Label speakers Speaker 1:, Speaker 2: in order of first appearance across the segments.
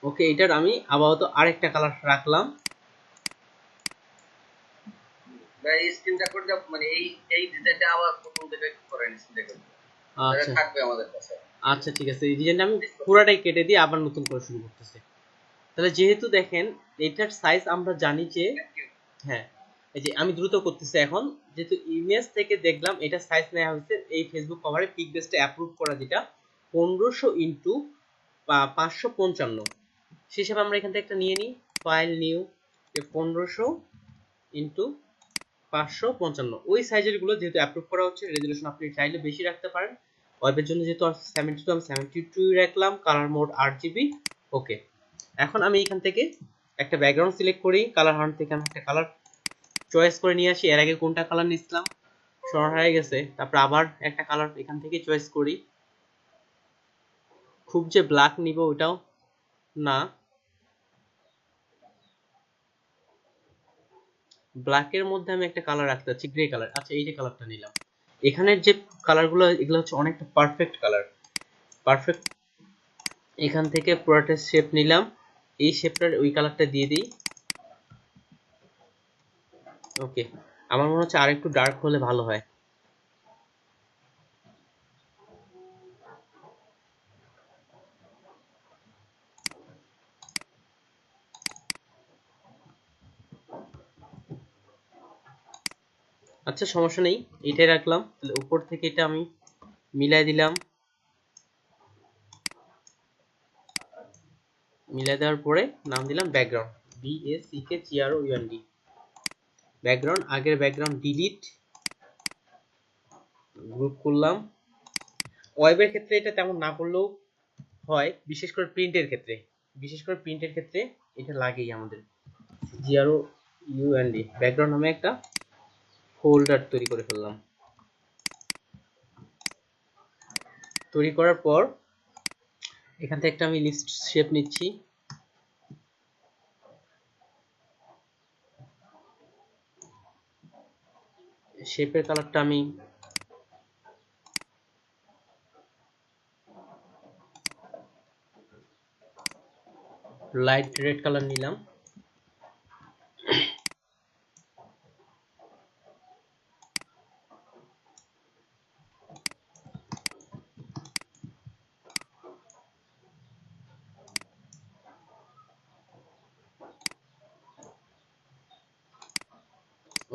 Speaker 1: ওকে, এটার আমি আপাতত আরেকটা কালার রাখলাম।
Speaker 2: এই স্ক্রিনটা করে দাও, মানে এই ডিজাইনটা আবার প্রথম থেকে করেন, স্ক্রিনটা করে
Speaker 1: আচ্ছা
Speaker 2: থাকবে আমাদের কাছে।
Speaker 1: আচ্ছা ঠিক আছে, এই ডিজাইনটা আমি পুরোটাই কেটে দিয়ে আবার নতুন করে শুরু করতেছি। তাহলে যেহেতু দেখেন এটার সাইজ আমরা জানি যে, হ্যাঁ এই যে আমি দ্রুত করতেছি এখন, যেহেতু ইমেজ থেকে দেখলাম এটা সাইজ নেওয়া হয়েছে এই ফেসবুক কভারে পিক বেসটা অ্যাপ্রুভ করা, যেটা 1500 ইন্টু 555, সেই হিসাবে আমরা এখান থেকে একটা নিয়ে নিই, ফাইল নিউ 1500 ইন্টু 555, ওই সাইজের গুলো যেহেতু অ্যাপ্রুভ করা হচ্ছে, রেজুলেশন আপনি চাইলে বেশি রাখতে পারেন। ওয়েবের জন্য যেহেতু 72, আমি 72 রাখলাম, কালার মোড 8GB। ওকে, এখন আমি এখান থেকে একটা ব্যাকগ্রাউন্ড সিলেক্ট করি, কালার হান্ট থেকে আমি একটা কালার চয়েস করে নিয়ে আসি। এর আগে কোনটা কালার নিছিলাম শর্ট হয়ে গেছে, তারপর আবার একটা কালার এখান থেকে চয়েস করি। খুব যে ব্ল্যাক নিব ওটাও না, ব্ল্যাকের মধ্যে আমি একটা কালার রাখতে চাচ্ছি, গ্রে কালার। আচ্ছা, এই যে কালারটা নিলাম। এখানের যে কালারগুলো এগুলো হচ্ছে অনেকটা পারফেক্ট কালার, পারফেক্ট। এখান থেকে পুরোটা শেপ নিলাম, এই শেপটার ওই কালারটা দিয়ে দিই। ওকে, আমার মনে হচ্ছে আর একটু ডার্ক হলে ভালো হয়। আচ্ছা সমস্যা নেই, এটাই রাখলাম। তাহলে উপর থেকে এটা আমি মিলাই দিলাম, মিলাই দেওয়ার পরে নাম দিলাম ব্যাকগ্রাউন্ড, BACKGROUND, ব্যাকগ্রাউন্ড। আগের ব্যাকগ্রাউন্ড ডিলিট, গ্রুপ করলাম। ওয়েবের ক্ষেত্রে এটা তেমন না করলেও হয়, বিশেষ করে প্রিন্টের ক্ষেত্রে, বিশেষ করে প্রিন্টের ক্ষেত্রে এটা লাগেই আমাদের। GROUND ব্যাকগ্রাউন্ড নামে একটা ফোল্ডার তৈরি করে ফেললাম। তৈরি করার পর এখান থেকে একটা আমি লিস্ট শেপ নিচ্ছি, শেপের কালারটা আমি লাইট রেড কালার নিলাম।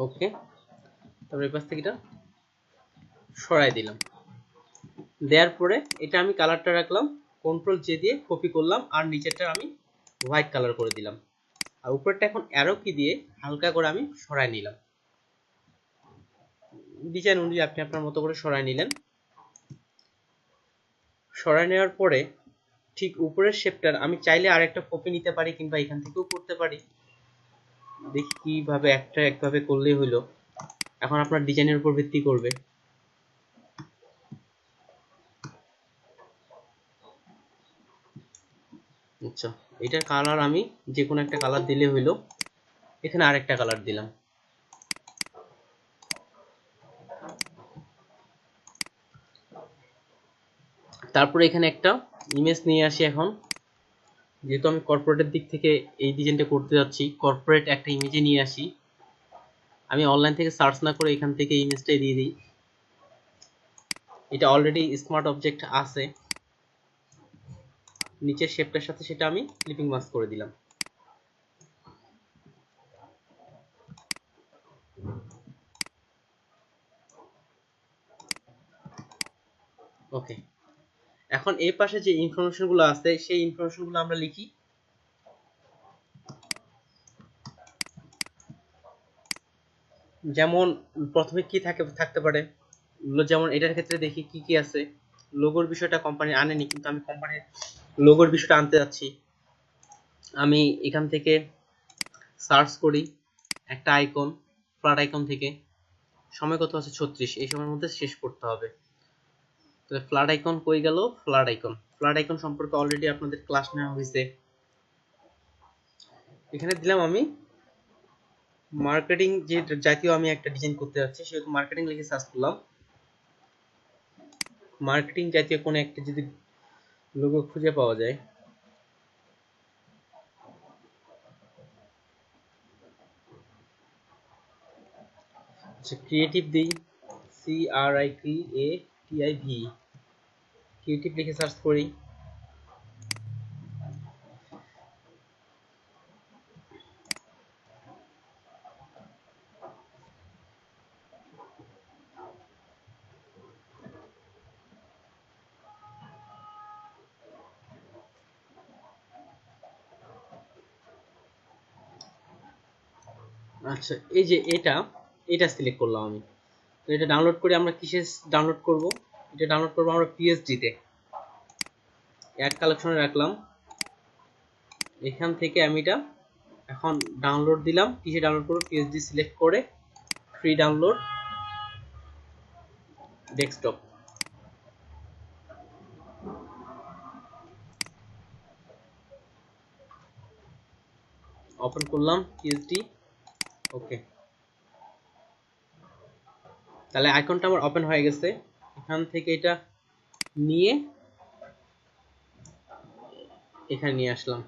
Speaker 1: ওকে, তারপর এই পাশ থেকে এটা সরাই দিলাম। দেওয়ার পরে এটা আমি কালারটা রাখলাম, কন্ট্রোল জে দিয়ে কপি করলাম, আর নিচেরটা আমি হোয়াইট কালার করে দিলাম। আর উপরটা এখন অ্যারো কি দিয়ে হালকা করে আমি সরাই নিলাম। ডিজাইন অনুযায়ী আপনি আপনার মতো করে সরাই নিলেন। সরাই নেওয়ার পরে ঠিক উপরের শেপটার আমি চাইলে আরেকটা কপি নিতে পারি, কিংবা এখান থেকেও করতে পারি। দেখি কিভাবে, একটা একভাবে করলেই হলো, এখন আপনার ডিজাইনের উপর ভিত্তি করবে। আচ্ছা, এটার কালার আমি যে কোনো একটা কালার দিলে হইলো। এখানে আরেকটা কালার দিলাম। তারপরে এখানে একটা ইমেজ নিয়ে আসি। এখন যেহেতু আমি কর্পোরেটের দিক থেকে এই ডিজাইনটা করতে যাচ্ছি, কর্পোরেট একটা ইমেজে নিয়ে আসি। আমি অনলাইন থেকে সার্চ না করে এখান থেকে ইমেজটাই দিয়ে দিই। এটা অলরেডি স্মার্ট অবজেক্ট আছে, নিচের শেপটার সাথে সেটা আমি ক্লিপিং মাস্ক করে দিলাম। ওকে, এখন এই পাশে যে ইনফরমেশনগুলো আছে সেই ইনফরমেশনগুলো আমরা লিখি। যেমন প্রথমে কি থাকতে পারে, যেমন এটার ক্ষেত্রে দেখি কি কি আছে। লোগোর বিষয়টা কোম্পানি আনেনি, কিন্তু আমি কোম্পানির লোগোর বিষয়টা আনতে যাচ্ছি। আমি এখান থেকে সার্চ করি একটা আইকন, ফ্ল্যাট আইকন থেকে। সময় কত আছে? 36, এই সময়ের মধ্যে শেষ করতে হবে। তাহলে ফ্ল্যাট আইকন কই গেল? ফ্ল্যাট আইকন, ফ্ল্যাট আইকন সম্পর্কে অলরেডি আপনাদের ক্লাস নেওয়া হয়েছে। এখানে দিলাম আমি মার্কেটিং, যে জাতীয় আমি একটা ডিজাইন করতে যাচ্ছি, সেহেতু মার্কেটিং লিখে সার্চ করলাম। মার্কেটিং জাতীয় কোনো একটা যদি লোগো খুঁজে পাওয়া যায়, আচ্ছা ক্রিয়েটিভ দিই, CRIEATIV, ক্রিয়েটিভ লিখে সার্চ করি। আচ্ছা এই যে এটা সিলেক্ট করলাম আমি। তো এটা ডাউনলোড করে আমরা কিসে ডাউনলোড করব? এটা ডাউনলোড করব আমরা পিএসডি তে। অ্যাড কালেকশনে রাখলাম। এখান থেকে আমি এটা এখন ডাউনলোড দিলাম। কিসে ডাউনলোড করব? পিএসডি সিলেক্ট করে ফ্রি ডাউনলোড ডেস্কটপ ওপেন করলাম পিএসডি। ওকে, তাহলে আইকনটা আমার ওপেন হয়ে গেছে। এখান থেকে এটা নিয়ে এখানে নিয়ে আসলাম।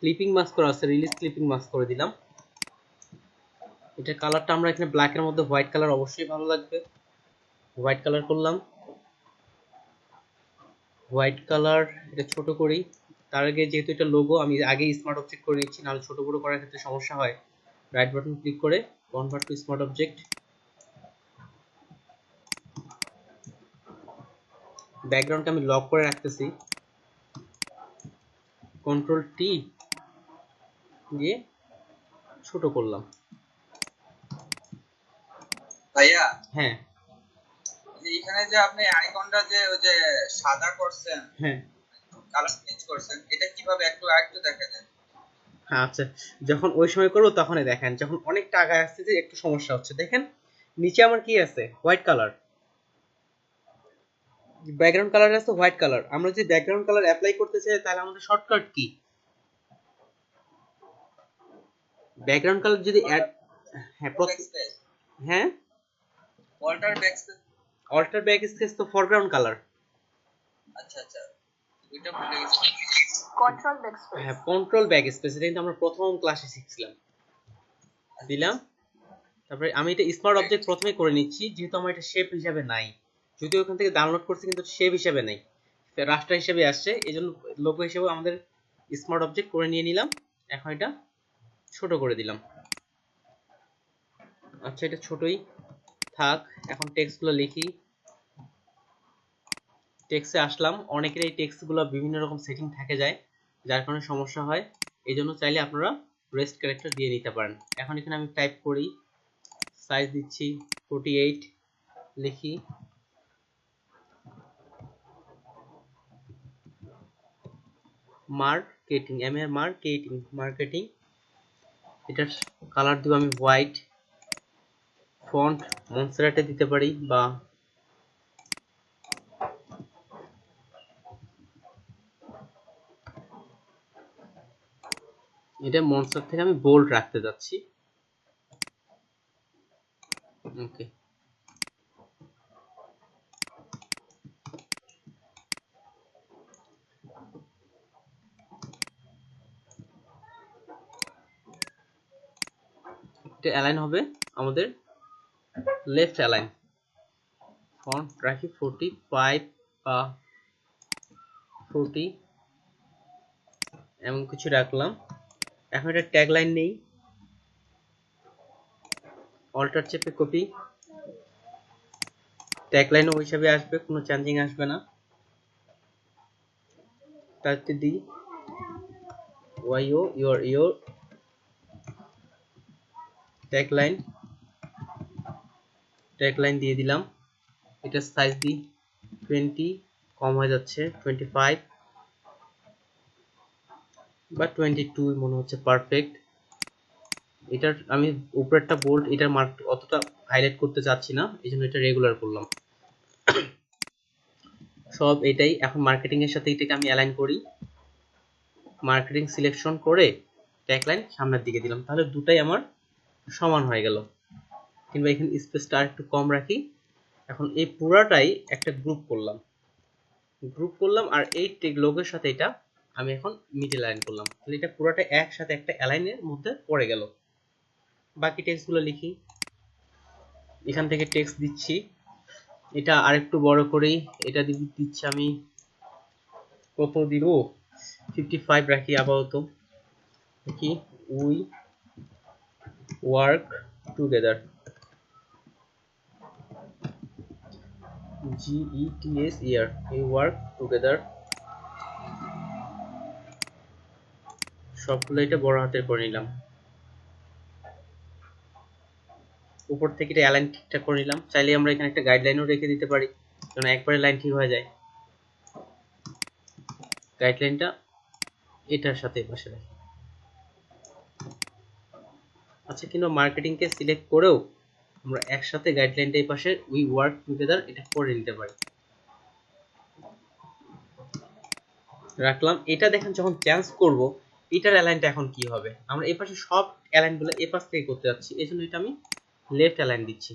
Speaker 1: ক্লিপিং মাস্ক করা আছে, রিলিজ ক্লিপিং মাস্ক করে দিলাম। এটা কালারটা আমরা এখানে ব্ল্যাকের মধ্যে হোয়াইট কালার অবশ্যই ভালো লাগবে, হোয়াইট কালার করলাম। হোয়াইট কালার এটা ছোট করি। তার আগে যেহেতু এটা লোগো, আমি আগে স্মার্ট অবজেক্ট করে নিচ্ছি, নাহলে ছোট বড় করার ক্ষেত্রে সমস্যা হয়। রাইট বাটন ক্লিক করে কনভার্ট টু স্মার্ট অবজেক্ট। ব্যাকগ্রাউন্ডটা আমি লক করে রাখতেছি, কন্ট্রোল টি দিয়ে ছোট করলাম।
Speaker 3: ভাইয়া,
Speaker 1: হ্যাঁ
Speaker 3: যে এখানে যে আপনি আইকনটা যে ওই যে সাদা করছেন,
Speaker 1: হ্যাঁ
Speaker 3: কালার চেঞ্জ করছেন, এটা কিভাবে একটু দেখা যায়?
Speaker 1: হ্যাঁ, আচ্ছা যখন ওই সময় করবো তখনই দেখেন, যখন অনেক টাকা আসছে যে একটু সমস্যা হচ্ছে। দেখেন নিচে আমার কি আছে? White colour. ব্যাকগ্রাউন্ড কালার আছে হোয়াইট কালার। আমরা যদি ব্যাকগ্রাউন্ড কালার অ্যাপ্লাই করতে চাই তাহলে আমাদের শর্টকাট কি? ব্যাকগ্রাউন্ড কালার যদি অ্যাড, হ্যাঁ হ্যাঁ
Speaker 3: alter backspace.
Speaker 1: Alter back space তো ফরগ্রাউন্ড কালার।
Speaker 3: আচ্ছা আচ্ছা, ওইটা ভুলে গেছি।
Speaker 4: Control backspace.
Speaker 1: হ্যাঁ কন্ট্রোল ব্যাক স্পেস, এটা কিন্তু আমরা প্রথম ক্লাসে শিখছিলাম। দিলাম। তারপরে আমি এটা স্মার্ট অবজেক্ট প্রথমে করে নিচ্ছি, যেহেতু আমার এটা শেপ হিসাবে নাই। যদিও ওখান থেকে ডাউনলোড করছি কিন্তু শেপ হিসাবে নাই, রাস্টার হিসেবে আসছে। এই জন্য লোগো হিসেবে আমাদের স্মার্ট অবজেক্ট করে নিয়ে নিলাম। এখন এটা ছোট করে দিলাম। আচ্ছা এটা ছোটই থাক। এখন টেক্সটগুলো লিখি। টেক্সটে আসলাম। অনেকের এই টেক্সটগুলো বিভিন্ন রকম সেটিং থাকে যায়, যার কারণে সমস্যা হয়। এই জন্য চাইলে আপনারা রেস্ট ক্যারেক্টার দিয়ে নিতে পারেন। এখন এখানে আমি টাইপ করি, সাইজ দিচ্ছি 48, লিখি মার্কেটিং, মার্কেটিং। এটার কালার দিব আমি হোয়াইট। ফন্ট মনসেরাটে দিতে পারি, বা এটা মনস্টার থেকে আমি বোল্ড রাখতে যাচ্ছি। ওকে, এটা অ্যালাইন হবে আমাদের লেফট অ্যালাইন। ফন্ট রাখি 45 বা 40, এমন কিছু রাখলাম। এখন এটা ট্যাগলাইন নেই, অল্টার চেপে কপি। ট্যাগলাইন ওই হিসাবে আসবে, কোনো চেঞ্জিং আসবে না। তাতে দিই ওয়াইও ইয়োর ট্যাগলাইন দিয়ে দিলাম। এটা সাইজ দিই 20, কম হয়ে যাচ্ছে 25 বা 22 মনে হচ্ছে পারফেক্ট। এটার আমি উপরেরটা বোল্ড, এটার মার্ক অতটা হাইলাইট করতে চাচ্ছি না, এই জন্য এটা রেগুলার করলাম। সব এটাই। এখন মার্কেটিং এর সাথে এটাকে আমি অ্যালাইন করি। মার্কেটিং সিলেকশন করে ট্যাগলাইন সামনের দিকে দিলাম, তাহলে দুটাই আমার সমান হয়ে গেল। কিংবা এখানে স্পেসটা আর একটু কম রাখি। এখন এই পুরাটাই একটা গ্রুপ করলাম, আর এই লোগোর সাথে এটা আমি এখন মিডল লাইন করলাম, তাহলে এটা পুরোটা একসাথে একটা অ্যালাইনের মধ্যে পড়ে গেল। বাকি টেক্সটগুলো লিখি, এখান থেকে টেক্সট দিচ্ছি, এটা আরেকটু বড় করেই, এটা দিচ্ছি আমি কত দিব, 55 রাখি আপাতত। দেখি, we work together, GETS year, we work together, সবগুলো এটা বড় হাতের করে নিলাম। উপর থেকে এটা অ্যালাইন ঠিকঠাক করে নিলাম। চাইলে আমরা এখানে একটা গাইডলাইনও রেখে দিতে পারি, কারণ একবারে লাইন ঠিক হয়ে যায়। গাইডলাইনটা এটার সাথে পাশে রাখি। আচ্ছা, কিন্তু মার্কেটিংকে সিলেক্ট করেও আমরা একসাথে গাইডলাইনটা এই পাশে উই ওয়ার্ক টুগেদার এটা করে নিতে পারি। রাখলাম। এটা দেখেন যখন চেঞ্জ করব এটার অ্যালাইনটা এখন কি হবে, আমরা এই পাশে সব অ্যালাইনগুলো এই পাশ থেকে করতে যাচ্ছি, এই জন্য এটা আমি লেফট অ্যালাইন দিচ্ছি।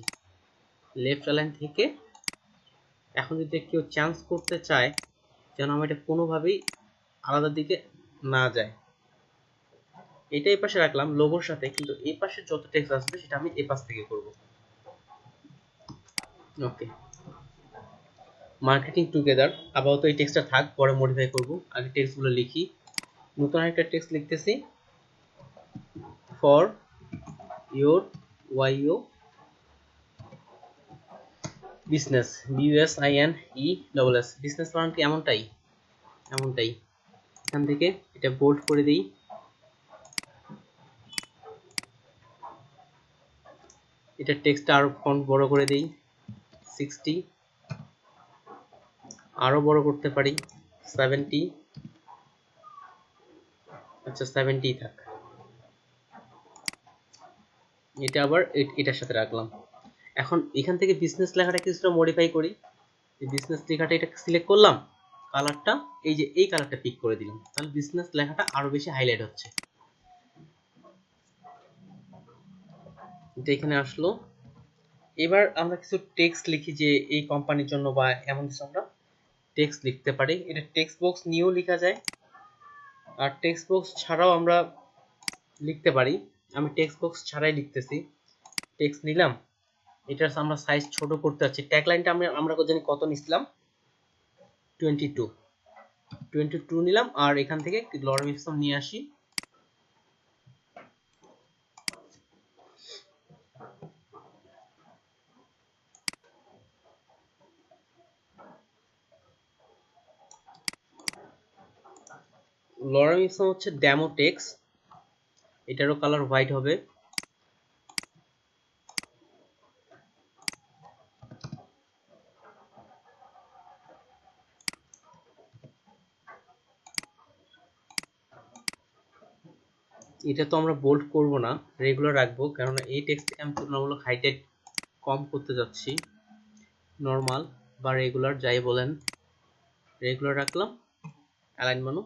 Speaker 1: লেফট অ্যালাইন থেকে এখন যদি কেউ চেঞ্জ করতে চায়, যেন আমার এটা কোনোভাবেই আলাদা দিকে না যায়, এটা এই পাশে রাখলাম লোগোর সাথে, কিন্তু এই পাশে যত টেক্সট আসবে সেটা আমি এই পাশ থেকে করব। ওকে, মার্কেটিং টুগেদার আপাতত এই টেক্সটটা থাক, পরে মডিফাই করব। আগে টেক্সটগুলো লিখি, নতুন একটা টেক্সট লিখতেছি, for your YO business, BUSINESS, business মানে কি এমনটাই, এমনটাই। এখান থেকে এটা বোল্ড করে দিই, এটা টেক্সটটা আরো ফন্ট বড় করে দিই 60, আরো বড় করতে পারি 70, আচ্ছা 70 থাক। এটা আবার এটার সাথে রাখলাম। এখন এখান থেকে বিজনেস লেখাটা কিছুটা মডিফাই করি, এই বিজনেস লেখাটা এটা সিলেক্ট করলাম, কালারটা এই যে এই কালারটা পিক করে দিলাম, তাহলে বিজনেস লেখাটা আরো বেশি হাইলাইট হচ্ছে। এটা এখানে আসলো। এবার আমরা কিছু টেক্সট লিখি, যে এই কোম্পানির জন্য বা এমন কিছু আমরা টেক্সট লিখতে পারি। এটা টেক্সট বক্স নিয়েও লেখা যায়, আর টেক্সট বক্স ছাড়াও আমরা লিখতে পারি। আমি টেক্সট বক্স ছাড়াই লিখতেছি। টেক্সট নিলাম, এটার আমরা সাইজ ছোট করতে যাচ্ছি। ট্যাগলাইনটা আমরা জানি কত নিছিলাম, 22 নিলাম, আর এখান থেকে লরেম ইপসন নিয়ে আসি, লরেম ইপসন হচ্ছে ডেমো টেক্সট, এটারও কালার হোয়াইট হবে। এটা তো আমরা বোল্ড করব না, রেগুলার রাখবো, কারণ এই টেক্সটকে আমি তুলনামূলক হাইলাইট কম করতে যাচ্ছি। নরমাল বা রেগুলার যাই বলেন, রেগুলার রাখলাম, অ্যালাইনমেন্টও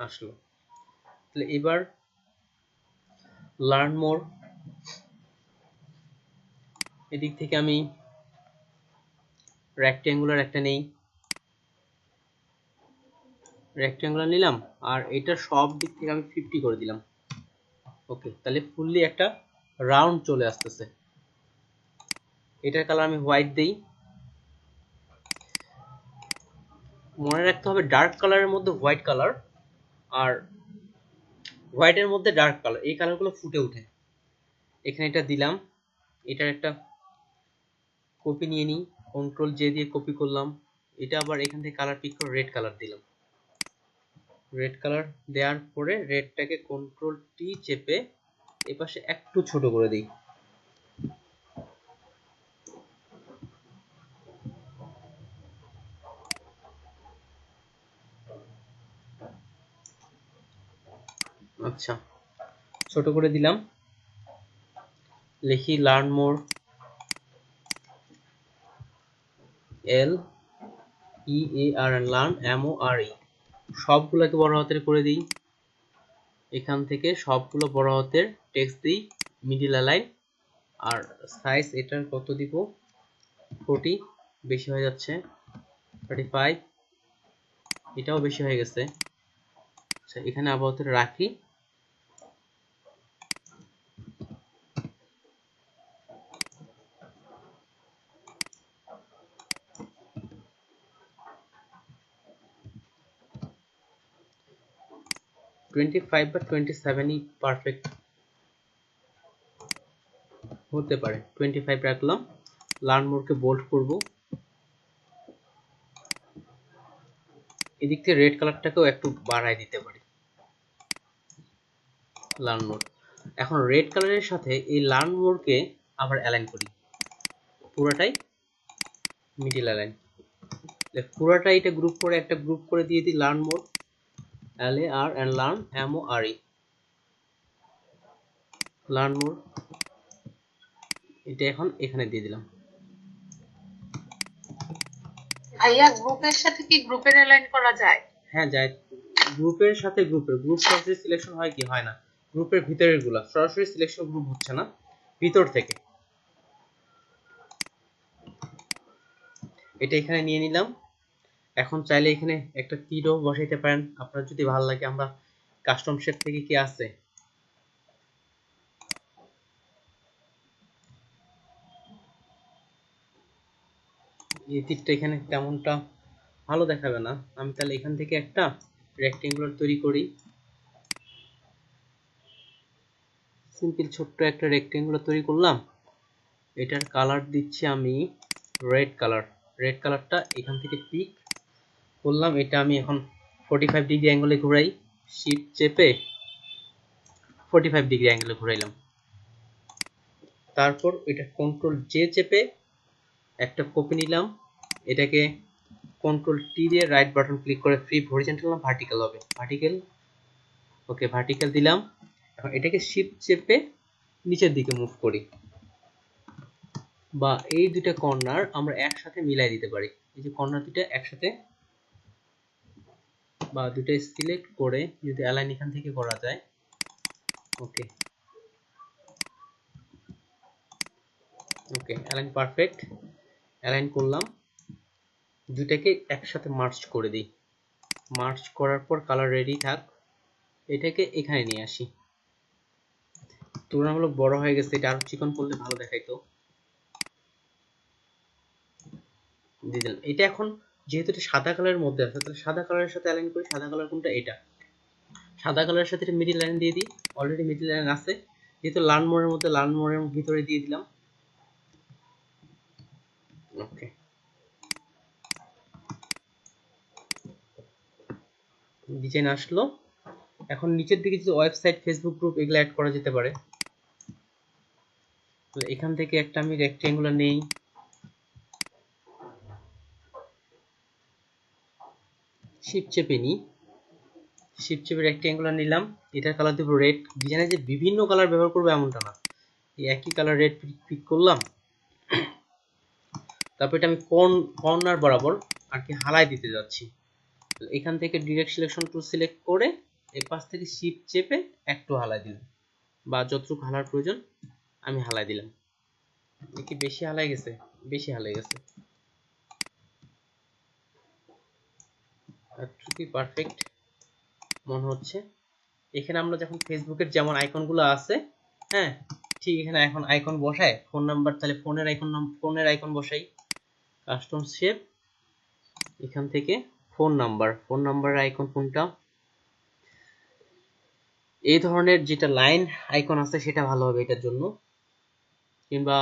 Speaker 1: আসলো। তাহলে এবার লার্ন মোর, এদিক থেকে আমি রেক্ট্যাঙ্গুলার একটা নেই, রেক্ট্যাঙ্গুলার নিলাম, আর এটা সব দিক থেকে আমি 50 করে দিলাম। ওকে, তাহলে ফুললি একটা রাউন্ড চলে আসতেছে। এটার কালার আমি হোয়াইট দেই। মনে রাখতে হবে ডার্ক কালারের মধ্যে হোয়াইট কালার, আর হোয়াইটের মধ্যে ডার্ক কালার, এই কালারগুলো ফুটে ওঠে। এখানে এটা দিলাম, এটার একটা কপি নিয়ে নিই, কন্ট্রোল জে দিয়ে কপি করলাম। এটা আবার এখান থেকে কালার পিক করে রেড কালার দিলাম। রেড কালার দেওয়ার পরে রেডটাকে কন্ট্রোল টি চেপে এপাশে একটু ছোট করে দিই। আচ্ছা, ছোট করে দিলাম। লিখি learn more, LEAR, learn MORE, সবগুলোকে বড় হাতের করে দিই। এখান থেকে সবগুলো বড় হাতের টেক্সট দিই, মিডিল অ্যালাইন, আর সাইজ এটার কত দিব, 40, বেশি হয়ে যাচ্ছে, 35, এটাও বেশি হয়ে গেছে, আচ্ছা এখানে আপাতত রাখি। টোয়েন্টি ফাইভ বা 27ই পারফেক্ট হতে পারে। 25 রাখলাম। লার্ন মোডকে বোল্ড করব। এদিক থেকে রেড কালারটাকেও একটু বাড়ায় দিতে পারি। Learn mode. এখন রেড কালারের সাথে এই লার্ন মোডকে আবার অ্যালাইন করি, পুরোটাই মিডিল অ্যালাইন। পুরোটাই এটা গ্রুপ করে একটা গ্রুপ করে দিয়ে দিই learn mode, LAR and learn MORE, learn mode. এটা এখন এখানে দিয়ে দিলাম।
Speaker 4: ভাইয়া গ্রুপের সাথে কি গ্রুপের অ্যালাইন করা যায়?
Speaker 1: হ্যাঁ যায়, গ্রুপের সাথে গ্রুপের গ্রুপ সরাসরি সিলেকশন হয় কি হয় না, গ্রুপের ভিতরের গুলা সরাসরি সিলেকশন গ্রুপ হচ্ছে না, ভিতর থেকে। এটা এখানে নিয়ে নিলাম। এখন চাইলে এখানে একটা তীরও বসাইতে পারেন আপনার যদি ভালো লাগে। আমরা কাস্টম শেপ থেকে কি আছে, এই তীরটা এখানে তেমনটা ভালো দেখাবে না, আমি তাহলে এখান থেকে একটা রেক্টেঙ্গুলার তৈরি করি। সিম্পল ছোট্ট একটা রেক্টেঙ্গুলার তৈরি করলাম। এটার কালার দিচ্ছি আমি রেড কালার। রেড কালারটা এখান থেকে পিক করলাম। এটা আমি এখন 45 ডিগ্রি অ্যাঙ্গেলে ঘুরাই, শিফট চেপে 45 ডিগ্রি অ্যাঙ্গেলে ঘুরাইলাম। তারপর এটা কন্ট্রোল জে চেপে একটা কপি নিলাম, এটাকে কন্ট্রোল টি দিয়ে রাইট বাটন ক্লিক করে ফ্লিপ হরিজন্টাল না ভার্টিক্যাল হবে, ভার্টিক্যাল, ওকে ভার্টিক্যাল দিলাম। এখন এটাকে শিফট চেপে নিচের দিকে মুভ করি, বা এই দুইটা কর্নার আমরা একসাথে মিলাই দিতে পারি। এই যে কর্নার দুইটা একসাথে বা দুইটা সিলেক্ট করে যদি অ্যালাইন এখান থেকে করা যায়, ওকে ওকে অ্যালাইন পারফেক্ট। অ্যালাইন করলাম, দুইটাকে একসাথে মার্জ করে দিই। মার্জ করার পর কালার রেডি থাক, এটাকে এখানে নিয়ে আসি। তুলনামূলক বড় হয়ে গেছে, এটা আরো চিকন করলে ভালো দেখাইতো। দিয়ে দিলাম। এটা এখন যেহেতু এটা সাদা কালারের মধ্যে আছে, তাহলে সাদা কালারের সাথে অ্যালাইন করি। সাদা কালার কোনটা, এটা। সাদা কালারের সাথে এটা মিডল লাইন দিয়ে দিই, অলরেডি মিডল লাইন আছে যেহেতু লার্ন মোডের মধ্যে, লার্ন মোডের ভিতরে দিয়ে দিলাম। ওকে ডিজাইন আসলো। এখন নিচের দিকে যদি ওয়েবসাইট, ফেসবুক গ্রুপ এগুলো অ্যাড করা যেতে পারে। তাহলে এখান থেকে একটা আমি রেক্টেঙ্গুলার নেই, শিফট চেপে নিই, শিফট চেপে রেক্টেঙ্গুলার নিলাম। এটার কালার দেবো রেড। ডিজাইনে যে বিভিন্ন কালার ব্যবহার করবো এমনটা না, এই একই কালার রেড পিক করলাম। তারপর এটা আমি কর্নার বরাবর আর কি হালাই দিতে যাচ্ছি। এখান থেকে ডিরেক্ট সিলেকশন টুল সিলেক্ট করে এই পাশ থেকে শিফট চেপে একটু হালাই দিলাম, বা যতটুকু হালার প্রয়োজন আমি হালাই দিলাম। কি বেশি হালাই গেছে? বেশি হালাই গেছে, এতটুকুই পারফেক্ট মনে হচ্ছে। এখানে আমরা যখন ফেসবুকের যেমন আইকনগুলো আছে, হ্যাঁ ঠিক এখানে এখন আইকন বসায় ফোন নাম্বার, তাহলে ফোনের আইকন বসাই। কাস্টম শেপ, এখান থেকে ফোন নাম্বারের আইকন কোনটা, এই ধরনের যেটা লাইন আইকন আছে সেটা ভালো হবে এটার জন্য। কিংবা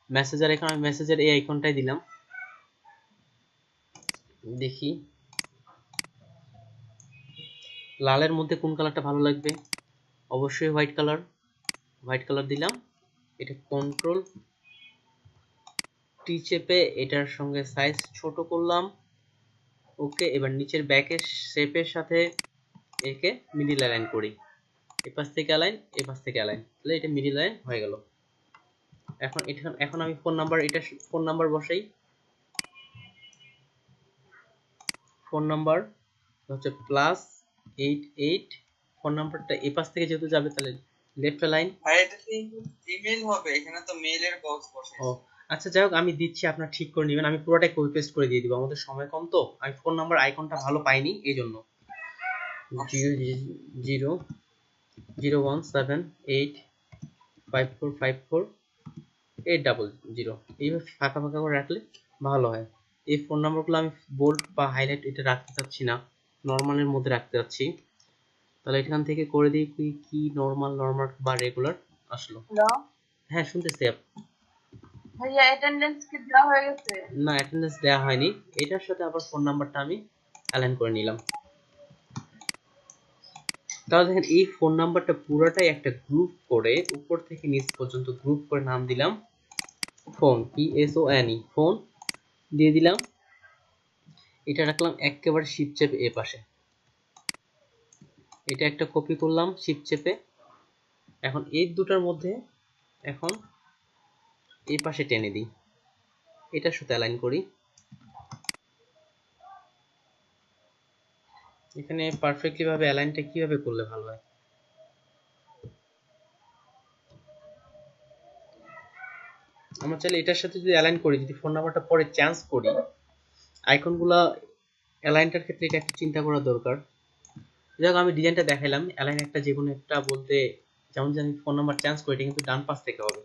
Speaker 1: মেসেজের আইকন, আমি মেসেজের এই আইকনটাই দিলাম। দেখি লালের মধ্যে কোন কালারটা ভালো লাগবে, অবশ্যই হোয়াইট কালার দিলাম। এটা কন্ট্রোল টি চেপে এটার সঙ্গে সাইজ ছোট করলাম। ওকে এবার নিচের ব্যাকের শেপের সাথে একে মিডিল অ্যালাইন করি, এপাশ থেকে অ্যালাইন, এপাশ থেকে অ্যালাইন, তাহলে এটা মিডিল লাইন হয়ে গেল। এখন আমি ফোন নাম্বার বসাই। ফোন নাম্বার হচ্ছে +88। ফোন নাম্বারটা এপাশ থেকে যেহেতু যাবে তাহলে লেফট লাইন।
Speaker 3: আর এটা কি ইমেল হবে? এখানে তো মেইলের বক্স বসাইছে।
Speaker 1: ও আচ্ছা যাই হোক, আমি দিচ্ছি, আপনারা ঠিক করে নেবেন। আমি পুরোটাই কপি পেস্ট করে দিয়ে দিব, আমাদের সময় কম তো। আমি ফোন নাম্বার আইকনটা ভালো পাইনি এই জন্য। 001785454 এইভাবে ফাঁকা ফাঁকা করে রাখলে ভালো হয়। এই ফোন নাম্বারগুলো আমি বোল্ড বা হাইলাইট এটা রাখতে চাচ্ছি না, নর্মালের মধ্যে রাখতে চাচ্ছি। তাহলে এখান থেকে করে দিই কি নর্মাল বা রেগুলার আসলো।
Speaker 4: হ্যালো
Speaker 1: হ্যাঁ শুনতেছি।
Speaker 4: ভাইয়া অ্যাটেন্ডেন্স কি দেওয়া হয়ে গেছে?
Speaker 1: না, অ্যাটেন্ডেন্স দেওয়া হয়নি। এটার সাথে আবার ফোন নাম্বারটা আমি অ্যালাইন করে নিলাম। তাহলে দেখেন এই ফোন নাম্বারটা পুরোটাই একটা গ্রুপ করে উপর থেকে নিচ পর্যন্ত গ্রুপ করে নাম দিলাম ফোন, PSONE ফোন দিয়ে দিলাম। এটা রাখলাম একেবারে শিপ চেপে এ পাশে। এটা একটা কপি করলাম শিপ চেপে। এখন এই দুটার মধ্যে এখন এই পাশে টেনে দিই, এটার সাথে অ্যালাইন করি। এখানে পারফেক্টলি ভাবে অ্যালাইনটা কিভাবে করলে ভালো হয়? আমরা চাইলে এটার সাথে যদি অ্যালাইন করি, যদি ফোন নাম্বারটা পরে চেঞ্জ করি, আইকনগুলা অ্যালাইনটার ক্ষেত্রে এটা একটু চিন্তা করা দরকার। যাক আমি ডিজাইনটা দেখাইলাম। অ্যালাইন একটা যে কোনো একটা বলতে, যেমন যদি আমি ফোন নাম্বার চেঞ্জ করি এটা কিন্তু ডান পাশ থেকে হবে।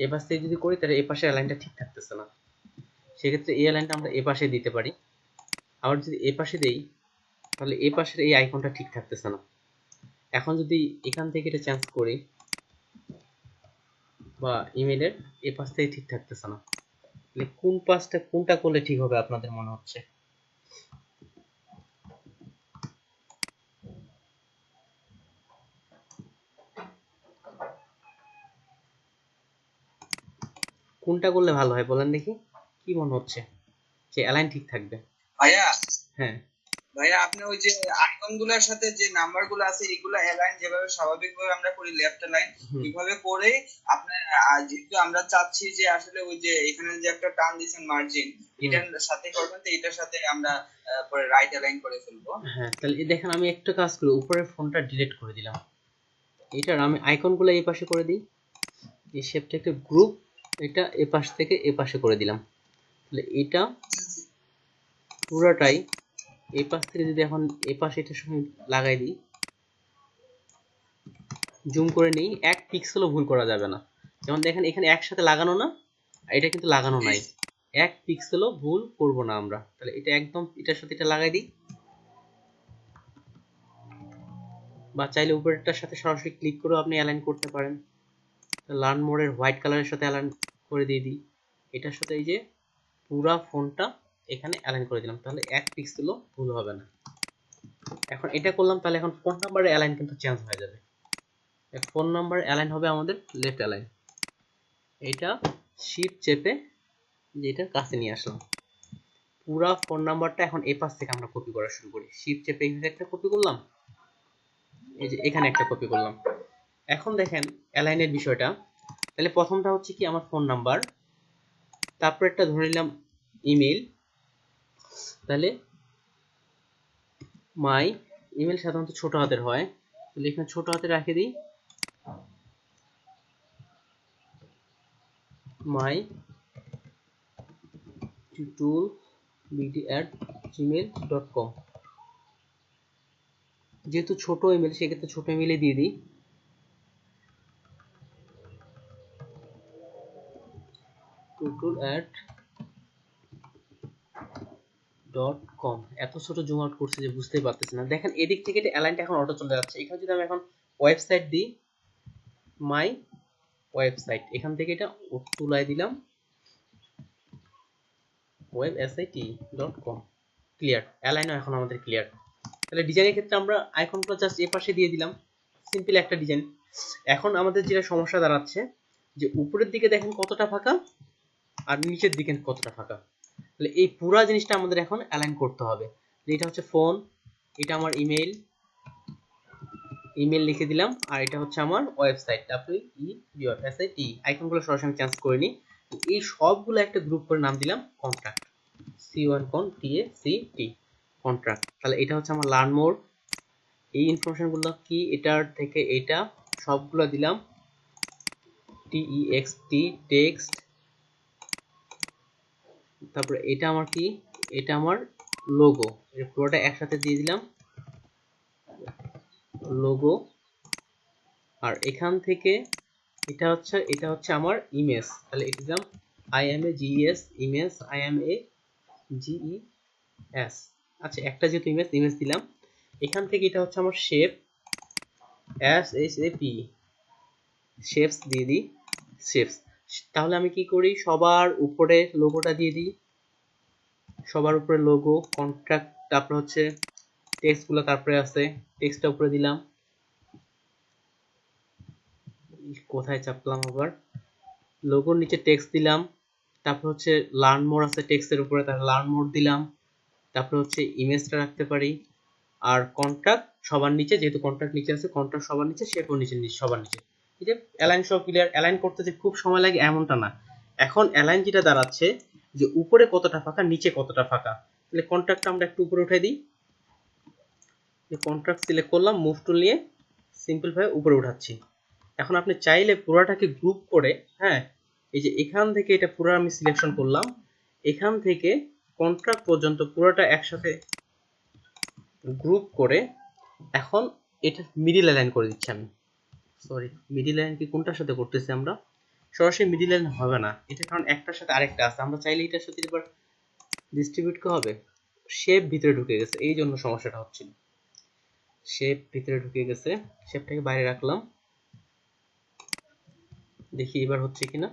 Speaker 1: এ পাশ থেকে যদি করি তাহলে এ পাশে অ্যালাইনটা ঠিক থাকতেছে না, সেক্ষেত্রে এই অ্যালাইনটা আমরা এ পাশে দিতে পারি। আবার যদি এ পাশে দেই তাহলে এ পাশের এই আইকনটা ঠিক থাকতেছে না। এখন যদি এখান থেকে এটা চেঞ্জ করি বা ইমেলের এ পাশ থেকে ঠিক থাকতেছে না, তাহলে কোন পাশটা কোনটা করলে ঠিক হবে আপনাদের মনে হচ্ছে? কোনটা করলে ভালো হয় বলেন দেখি, কি মনে হচ্ছে যে অ্যালাইন ঠিক থাকবে?
Speaker 3: ভাইয়া
Speaker 1: হ্যাঁ
Speaker 3: ভাইয়া আপনি ওই যে আইকন গুলোর সাথে যে নাম্বার গুলো আছে এগুলো অ্যালাইন যেভাবে স্বাভাবিকভাবে আমরা করি লেফট অ্যালাইন ওইভাবে করে আপনার যেহেতু আমরা চাচ্ছি যে আসলে ওই যে এখানে যে একটা টার্ন দিয়েছেন মার্জিন এটার সাথে করবেন, তো এটার সাথে আমরা পরে রাইট অ্যালাইন করে ফেলবো।
Speaker 1: হ্যাঁ, তাহলে এই দেখেন আমি একটা কাজ করি, উপরের ফোনটা ডিলিট করে দিলাম। এটার আমি আইকনগুলো এই পাশে করে দিই, এই শেপটা একটা গ্রুপ, এটা এ পাশ থেকে এ পাশে করে দিলাম। তাহলে এটা পুরাটাই এই পাশ থেকে যদি এখন এ পাশে এটার সঙ্গে লাগাই দিই, জুম করে নিই, 1 পিক্সেলও ভুল করা যাবে না। যেমন দেখেন এখানে একসাথে লাগানো না, এটা কিন্তু লাগানো নাই, 1 পিক্সেলও ভুল করব না আমরা। তাহলে এটা একদম এটার সাথে এটা লাগাই দিই, বা চাইলে উপরেরটার সাথে সরাসরি ক্লিক করেও আপনি অ্যালাইন করতে পারেন। লার্ন মোডের হোয়াইট কালারের সাথে অ্যালাইন করে দিয়ে দিই, এটার সাথে এই যে পুরা ফোনটা এখানে অ্যালাইন করে দিলাম, তাহলে 1 পিক্সেলও ভুল হবে না। এখন এটা করলাম, তাহলে এখন ফোন নাম্বারের অ্যালাইন কিন্তু চেঞ্জ হয়ে যাবে। ফোন নাম্বার অ্যালাইন হবে আমাদের লেফট অ্যালাইন। এটা শিফট চেপে যেটা কাছে নিয়ে আসলাম, পুরা ফোন নাম্বারটা এখন এই পাশ থেকে আমরা কপি করা শুরু করি। শিফট চেপে এখানে একটা কপি করলাম, এই যে এখানে একটা কপি করলাম। এখন দেখেন অ্যালাইনের বিষয়টা, তাহলে প্রথমটা হচ্ছে কি আমার ফোন নাম্বার, তারপর একটা ধরে নিলাম ইমেল। তাহলে মাই ইমেল সাধারণত ছোট হাতের হয়, তাহলে এখানে ছোট হাতে রেখে দিই, মাই টিউটোল bd@gmail.com। যেহেতু ছোট ইমেল সেক্ষেত্রে ছোট ইমেলে দিয়ে দিই, tutul@.com। এত ছোট জুম আউট করছে যে বুঝতেই পারতেছি না। দেখেন এদিক থেকে এটা অ্যালাইনটা এখন অটো চলে যাচ্ছে। এখানে যদি আমি এখন ওয়েবসাইট দিই, মাই ওয়েবসাইট, এখান থেকে এটা তুলাই দিলাম website.com। ক্লিয়ার, অ্যালাইনও এখন আমাদের ক্লিয়ার। তাহলে ডিজাইনের ক্ষেত্রে আমরা আইকনগুলো জাস্ট এই পাশে দিয়ে দিলাম, সিম্পল একটা ডিজাইন। এখন আমাদের যেটা সমস্যা দাঁড়াচ্ছে যে উপরের দিকে দেখেন কতটা ফাঁকা আর নিচের দিকে কতটা ফাঁকা। তাহলে এই পুরো জিনিসটা আমাদের এখন অ্যালাইন করতে হবে। এটা হচ্ছে ফোন, এটা আমার ইমেল, ইমেল লিখে দিলাম, আর এটা হচ্ছে আমার ওয়েবসাইট WEBSIT। আইকনগুলো সরাসরি চেঞ্জ করে নিই, এই সবগুলো একটা গ্রুপ করে নাম দিলাম কন্ট্রাক্ট, CONTACT কন্ট্রাক্ট। তাহলে এটা হচ্ছে আমার লার্ন মোড, এই ইনফরমেশনগুলো কি এটার থেকে এটা সবগুলো দিলাম TEXT টেক্সট। তারপরে এটা আমার কি, এটা আমার লোগো, এর পুরোটা একসাথে দিয়ে দিলাম লোগো, আর এখান থেকে এটা হচ্ছে আমার ইমেজ, তাহলে এটা দিলাম IMAGES ইমেজ, IMAGES। আচ্ছা, একটা যেহেতু ইমেজ দিলাম। এখান থেকে এটা হচ্ছে আমার শেপ, SHAP, শেপস দিয়ে দিই, শেপস। তাহলে আমি কি করি, সবার উপরে লোগোটা দিয়ে দিই, সবার উপরে লোগো, কন্ট্রাক্ট, তারপর হচ্ছে টেক্সট গুলো, তারপরে আছে টেক্সটটা উপরে দিলাম। কোথায় চাপলাম আবার, লোগোর নিচে টেক্সট দিলাম, তারপর হচ্ছে লার্ন মোর আছে টেক্সটের উপরে, তার লার্ন মোর দিলাম, তারপর হচ্ছে ইমেজটা রাখতে পারি, আর কন্ট্রাক্ট সবার নিচে, যেহেতু কন্ট্রাক্ট নিচে আছে, কন্ট্রাক্ট সবার নিচে, শেপও নিচে সবার নিচে। এই যে অ্যালাইন সব ক্লিয়ার। অ্যালাইন করতে যে খুব সময় লাগে এমনটা না। এখন অ্যালাইন যেটা দাঁড়াচ্ছে যে উপরে কতটা ফাঁকা, নিচে কতটা ফাঁকা। তাহলে কন্ট্রাক্টটা আমরা একটু উপরে উঠাই দিই, কন্ট্রাক্ট সিলেক্ট করলাম, মুভ টুল নিয়ে সিম্পল ভাবে উপরে উঠাচ্ছি। এখন আপনি চাইলে পুরোটাকে গ্রুপ করে, হ্যাঁ, এই যে এখান থেকে এটা পুরো আমি সিলেকশন করলাম, এখান থেকে কন্ট্রাক্ট পর্যন্ত পুরোটা একসাথে গ্রুপ করে এখন এটা মিডিল লাইন করে দিচ্ছি আমি। সরি, মিডিল লাইন কি কোনটার সাথে করতেছি আমরা, সরাসরি মিডিল লাইন হবে না এটা, কারণ একটার সাথে আরেকটা আছে। আমরা চাইলে এটার সাথে এবার ডিস্ট্রিবিউট কে হবে, শেপ ভিতরে ঢুকে গেছে, এই জন্য সমস্যাটা হচ্ছিল। শেপ ভিতরে ঢুকে গেছে, শেপটাকে বাইরে রাখলাম, দেখি এবার হচ্ছে কিনা,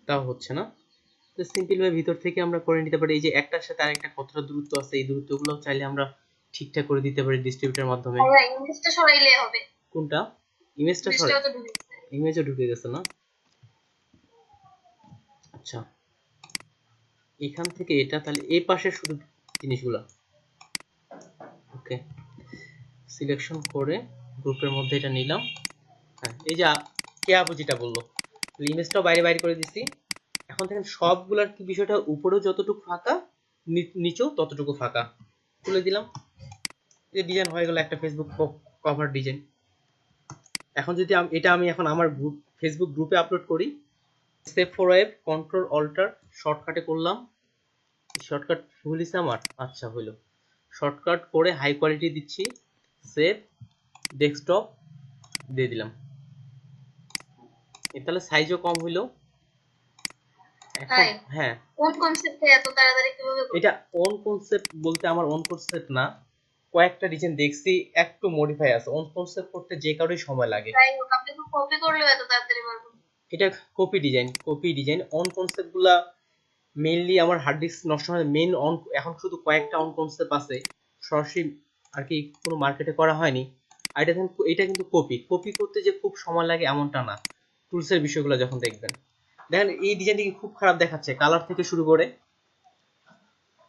Speaker 1: তাও হচ্ছে না। তো সিম্পল ভাবে ভিতর থেকে আমরা করে নিতে পারি। এই যে একটার সাথে আরেকটা কতটা দূরত্ব আছে, এই দূরত্বগুলো চাইলে আমরা ঠিকঠাক করে দিতে পারি ডিস্ট্রিবিউটারের মাধ্যমে।
Speaker 4: ইমেজটা সরাইলে হবে।
Speaker 1: কোনটা, ইমেজটা
Speaker 4: ইমেজটাও তো ঢুকে গেছে।
Speaker 1: ইমেজও ঢুকে গেছে না। আচ্ছা, এখান থেকে এটা তাহলে এই পাশে শুধু জিনিসগুলা, ওকে, সিলেকশন করে গ্রুপের মধ্যে এটা নিলাম। হ্যাঁ, এই যে কে আপু যেটা বললো, ইমেজটাও বাইরে বাইরে করে দিছি। এখন দেখেন সবগুলার কি বিষয়টা, উপরেও যতটুকু ফাঁকা, নিচেও ততটুকু ফাঁকা, তুলে দিলাম। এই ডিজাইন হয়ে গেল একটা ফেসবুক কভার ডিজাইন। এখন যদি এটা আমি এখন আমার গ্রুপ, ফেসবুক গ্রুপে আপলোড করি, save for web control alter শর্টকাটে করলাম, শর্টকাট ভুল হইছে আমার, আচ্ছা হইলো, শর্টকাট করে হাই কোয়ালিটি দিচ্ছি, সেভ ডেস্কটপ দিয়ে দিলাম। তাহলে সাইজও কম হইলো। এখন
Speaker 4: তাই?
Speaker 1: হ্যাঁ,
Speaker 4: কোন কনসেপ্টে এত তাড়াতাড়ি কিভাবে করব?
Speaker 1: এটা ওন কনসেপ্ট বলতে আমার ওন কনসেপ্ট না, কয়েকটা ডিজাইন দেখছি একটু মডিফাই আছে, ওন কনসেপ্ট করতে যে কারোই সময় লাগে।
Speaker 4: তাই হোক, আপনি তো কপি করলেও এত তাড়াতাড়ি পারবেন।
Speaker 1: এটা কপি ডিজাইন। অন কনসেপ্ট গুলা মেইনলি আমার হার্ড ডিস্ক নষ্ট হয়, মেইন অন এখন শুধু কয়েকটা অন কনসেপ্ট আছে, সরাসরি আর কি কোনো মার্কেটে করা হয়নি। আর এটা দেখেন, এটা কিন্তু কপি করতে যে খুব সময় লাগে এমনটা না, টুলসের বিষয়গুলো যখন দেখবেন। দেখেন এই ডিজাইনটি খুব খারাপ দেখাচ্ছে, কালার থেকে শুরু করে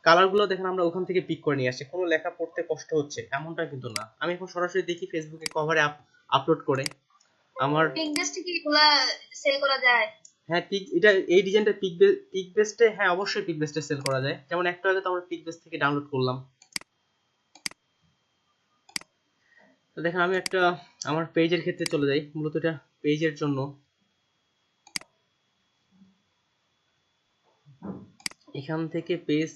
Speaker 1: কালারগুলো দেখেন আমরা ওখান থেকে পিক করে নিয়ে আসছি, কোনো লেখা পড়তে কষ্ট হচ্ছে এমনটা কিন্তু না। আমি এখন সরাসরি দেখি ফেসবুকে কভারে আপলোড করে আমার,
Speaker 4: পিকজেস্টে কি এগুলা সেল করা যায়?
Speaker 1: হ্যাঁ পিক, এটা এই ডিজাইনটা পিক বেস্টে, হ্যাঁ অবশ্যই পিক বেস্টে সেল করা যায়। যেমন একটা আগে তো আমরা পিক বেস্ট থেকে ডাউনলোড করলাম। তো দেখেন আমি একটা আমার পেজের ক্ষেত্রে চলে যাই, মূলত এটা পেজের জন্য। এখান থেকে পেজ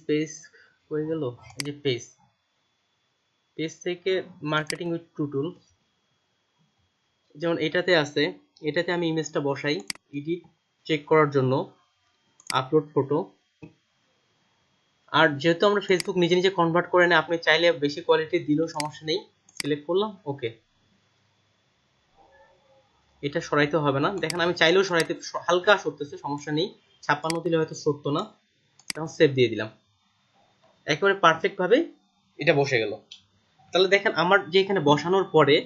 Speaker 1: হয়ে গেল, এই যে পেজ থেকে মার্কেটিং উইথ টুটুল, যেমন এটাতে আছে, এটাতে আমি ইমেজটা বসাই, এডিট চেক করার জন্য, আপলোড ফটো। আর যেহেতু আমরা ফেসবুক নিজে নিজে কনভার্ট করে নেই, আপনি চাইলে বেশি কোয়ালিটি দিলেও সমস্যা নেই, সিলেক্ট করলাম, ওকে। এটা সরাইতে হবে না, দেখেন আমি চাইলেও সরাইতে, হালকা সরতেছে, সমস্যা নেই, 56 দিলে হয়তো সরতো না। এখন সেভ দিয়ে দিলাম, একেবারে পারফেক্ট ভাবে এটা বসে গেল। তাহলে দেখেন আমার যে এখানে বসানোর পরে,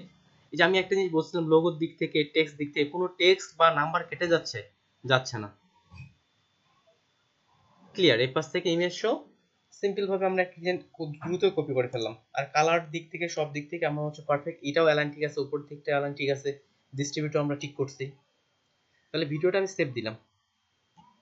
Speaker 1: এই যে আমি একটা জিনিস বলছিলাম, লোগোর দিক থেকে, টেক্সট দিক থেকে কোনো টেক্সট বা নাম্বার কেটে যাচ্ছে না। ক্লিয়ার, এই পাশ থেকে ইমেজ শো, সিম্পল ভাবে আমরা একটা ডিজাইন খুব দ্রুত কপি করে ফেললাম। আর কালার দিক থেকে, সব দিক থেকে আমরা হচ্ছে পারফেক্ট, এটাও অ্যালাইন ঠিক আছে, উপর দিকটা অ্যালাইন ঠিক আছে, ডিস্ট্রিবিউটর আমরা ঠিক করছি। তাহলে ভিডিওটা আমি সেভ দিলাম।